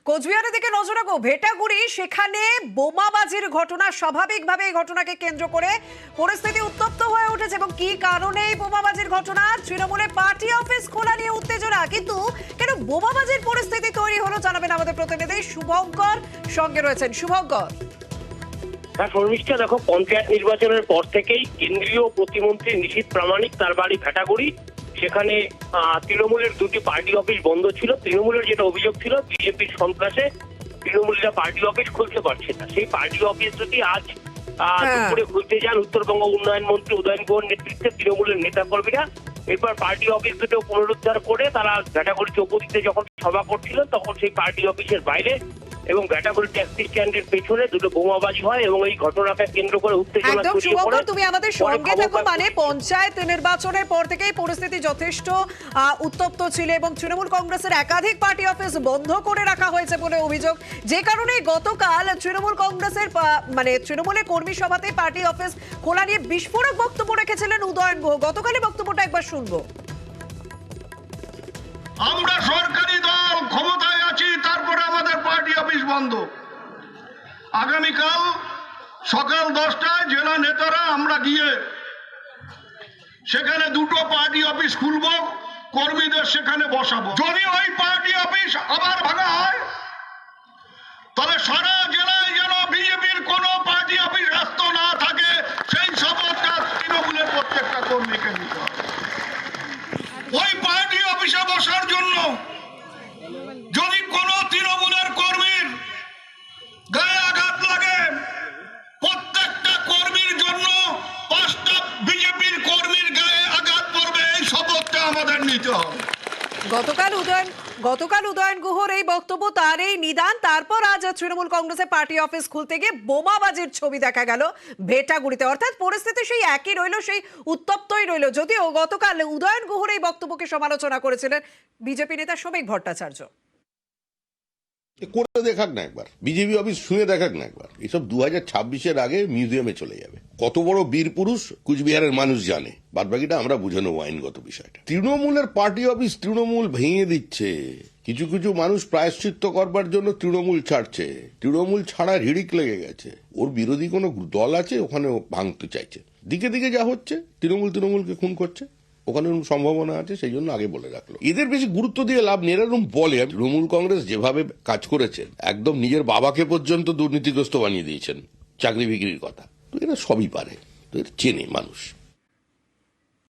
কোচবিহারের দিকে নজর রাখবো। ভেটাগুড়ি, সেখানে বোমাবাজির ঘটনা। স্বাভাবিকভাবে এই ঘটনাকে কেন্দ্র করে পরিস্থিতি উত্তপ্ত হয়ে উঠেছে এবং কি কারণে এই বোমাবাজির ঘটনা? তৃণমূলের পার্টি অফিস খোলা নিয়ে উত্তেজনা, কিন্তু কেন বোমাবাজির পরিস্থিতি তৈরি হলো জানাবেন আমাদের প্রতিনিধি শুভঙ্কর, সঙ্গে রয়েছেন শুভঙ্কর। হ্যাঁ শর্মিষ্ঠা, দেখো, পঞ্চায়েত নির্বাচনের পর থেকেই কেন্দ্রীয় প্রতিমন্ত্রী নিশীথ প্রামাণিক তার বাড়ি ভেটাগুড়ি, সেখানে তৃণমূলের দুটি পার্টি অফিস বন্ধ ছিল। তৃণমূলের যেটা অভিযোগ ছিল, বিজেপির সন্ত্রাসে তৃণমূলীরা পার্টি অফিস খুলতে পারছে না। সেই পার্টি অফিস যদি আজ দুপুরে খুলতে যান উত্তরবঙ্গ উন্নয়ন মন্ত্রী উদয়ন গুহর নেতৃত্বে তৃণমূলের নেতাকর্মীরা, এরপর পার্টি অফিস দুটো পুনরুদ্ধার করে তারা ভেটাগুড়ি চৌপতিতে যখন সভা করছিল তখন সেই পার্টি অফিসের বাইরে এবং ভেটাগুড়ি ট্যাক্সি স্ট্যান্ডের পেছনে দুটো বোমাবাজি হয় এবং এই ঘটনাকে কেন্দ্র করে উত্তেজনা ছড়িয়ে পড়ে। তুমি আমাদের সঙ্গে থাকো। মানে পঞ্চায়েত নির্বাচনের পর থেকেই পরিস্থিতি যথেষ্ট উত্তপ্ত ছিল এবং তৃণমূল কংগ্রেসের একাধিক পার্টি অফিস বন্ধ করে রাখা হয়েছে বলে অভিযোগ, যে কারণে গতকাল তৃণমূল কংগ্রেসের তৃণমূলের কর্মী সভাতে পার্টি অফিস খোলা নিয়ে বিস্ফোরক বক্তব্য রেখেছিলেন উদয়ন গুহ। গতকালের বক্তব্যটা একবার শুনবো। আমরা সরকারি দল ক্ষমতায় আছি, তারপরে আমাদের পার্টি অফিস বন্ধ। আগামীকাল সকাল 10টায় জেলা নেতারা আমরা গিয়ে সেখানে দুটো পার্টি অফিস খুলব, কর্মীদের সেখানে বসাবো। যদি ওই পার্টি অফিস আবার ভাঙা হয় তাহলে সারা জেলায় যেন বিজেপির কোনো পার্টি অফিস ব্যস্ত না থাকে, সেই শপথটা তৃণমূলের প্রত্যেকটা কর্মীকে নিতে হবে। ওই পার্টি অফিসে বসার জন্য যদি কোনো তৃণমূলের কর্মীর গায়ে আঘাত লাগে, প্রত্যেকটা কর্মীর জন্য 5টা বিজেপির কর্মীর গায়ে আঘাত পড়বে, এই শপথটা আমাদের নিতে হবে। গতকাল উদয়ন গুহর এই বক্তব্য, তার এই নিদান, তারপর আজ তৃণমূল কংগ্রেসের পার্টি অফিস খুলতে গিয়ে বোমাবাজির ছবি দেখা গেল ভেটাগুড়িতে। অর্থাৎ পরিস্থিতি সেই একই রইল, সেই উত্তপ্তই রইল। যদিও গতকাল উদয়ন গুহর এই বক্তব্যকে সমালোচনা করেছিলেন বিজেপি নেতা শ্রমিক ভট্টাচার্য। করে দেখাক না একবার, বিজেপি অফিস শুনে দেখাক না একবার। এসব 2026-এর আগে মিউজিয়ামে চলে যাবে। কত বড় বীর পুরুষ কুচবিহারের মানুষ জানে, বাদবাকিটা আমরা বুঝে নেবো আইনগত বিষয়টা। তৃণমূলের পার্টি অফিস তৃণমূল ভেঙে দিচ্ছে। কিছু কিছু মানুষ প্রায়শ্চিত্ত করবার জন্য তৃণমূল ছাড়ছে। তৃণমূল ছাড়া হিড়িক লেগে গেছে। ওর বিরোধী কোনো দল আছে ওখানে ভাঙতে চাইছে। দিকে দিকে যা হচ্ছে, তৃণমূলকে খুন করছে, ওখানে সম্ভাবনা আছে, সেই জন্য আগে বলে রাখলো। এদের বেশি গুরুত্ব দিয়ে লাভ নেই। এরকম বলে তৃণমূল কংগ্রেস যেভাবে কাজ করেছেন, একদম নিজের বাবাকে পর্যন্ত দুর্নীতিগ্রস্ত বানিয়ে দিয়েছেন চাকরি বিক্রির কথা। তো এরা সবই পারে, তো এটা চেনে মানুষ।